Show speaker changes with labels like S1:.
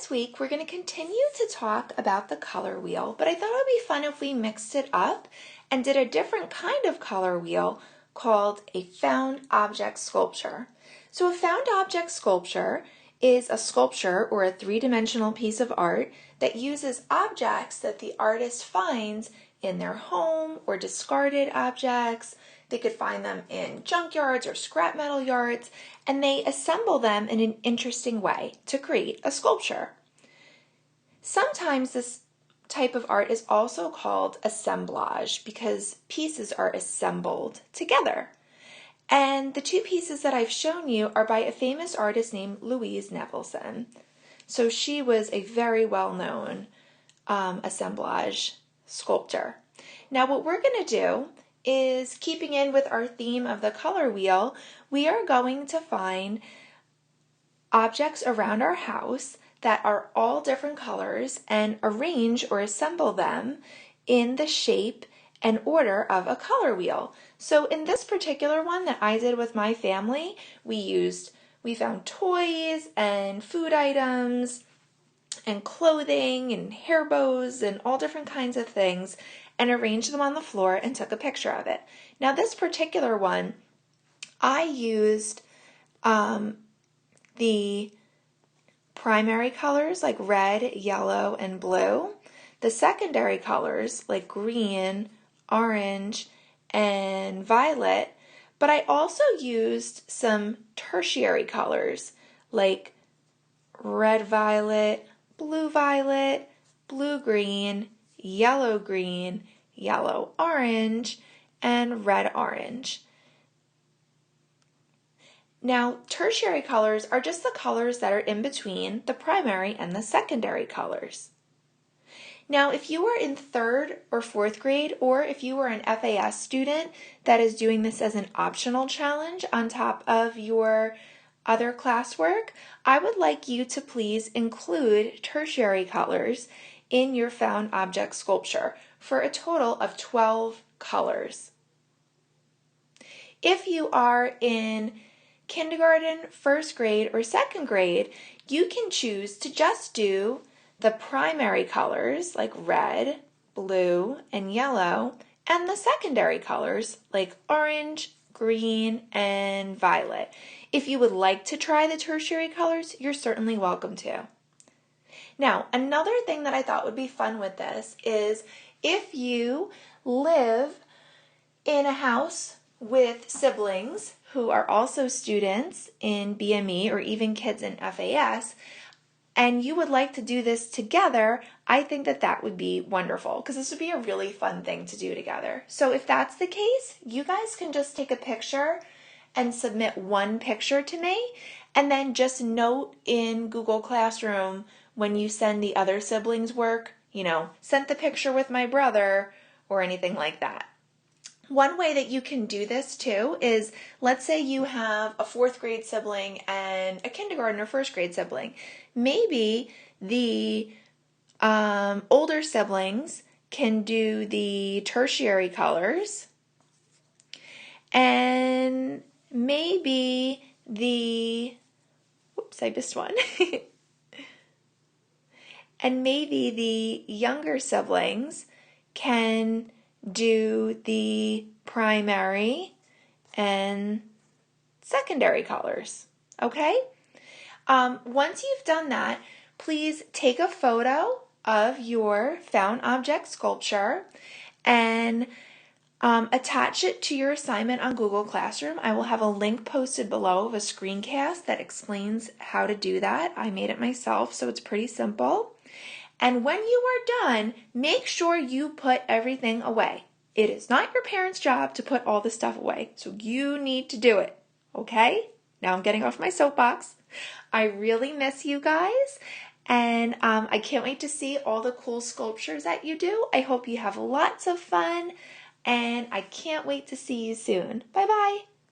S1: this week we're going to continue to talk about the color wheel, but I thought it would be fun if we mixed it up and did a different kind of color wheel called a found object sculpture. So a found object sculpture is a sculpture or a three-dimensional piece of art that uses objects that the artist finds in their home or discarded objects. They could find them in junkyards or scrap metal yards, and they assemble them in an interesting way to create a sculpture. Sometimes this type of art is also called assemblage because pieces are assembled together. And the two pieces that I've shown you are by a famous artist named Louise Nevelson. So she was a very well-known assemblage sculptor. Now what we're going to do is, keeping in with our theme of the color wheel, we are going to find objects around our house that are all different colors and arrange or assemble them in the shape and order of a color wheel. So in this particular one that I did with my family, we found toys and food items and clothing and hair bows and all different kinds of things and arranged them on the floor and took a picture of it. Now this particular one, I used the primary colors like red, yellow, and blue, the secondary colors like green, orange, and violet, but I also used some tertiary colors like red-violet, blue-violet, blue-green, yellow-green, yellow-orange, and red-orange. Now, tertiary colors are just the colors that are in between the primary and the secondary colors. Now, if you are in 3rd or 4th grade, or if you are an FAS student that is doing this as an optional challenge on top of your other classwork, I would like you to please include tertiary colors in your found object sculpture for a total of 12 colors. If you are in kindergarten, 1st grade, or 2nd grade, you can choose to just do the primary colors like red, blue, and yellow, and the secondary colors like orange, green, and violet. If you would like to try the tertiary colors, you're certainly welcome to. Now, another thing that I thought would be fun with this is if you live in a house with siblings who are also students in BME or even kids in FAS, and you would like to do this together, I think that that would be wonderful because this would be a really fun thing to do together. So if that's the case, you guys can just take a picture and submit one picture to me, and then just note in Google Classroom when you send the other siblings work, sent the picture with my brother or anything like that. One way that you can do this too is, let's say you have a 4th grade sibling and a kindergarten or 1st grade sibling. Maybe the older siblings can do the tertiary colors, and maybe I missed one. And maybe the younger siblings can do the primary and secondary colors, okay? Once you've done that, please take a photo of your found object sculpture and attach it to your assignment on Google Classroom. I will have a link posted below of a screencast that explains how to do that. I made it myself, so it's pretty simple. And when you are done, make sure you put everything away. It is not your parents' job to put all the stuff away, so you need to do it, okay? Now I'm getting off my soapbox. I really miss you guys, and I can't wait to see all the cool sculptures that you do. I hope you have lots of fun, and I can't wait to see you soon. Bye-bye.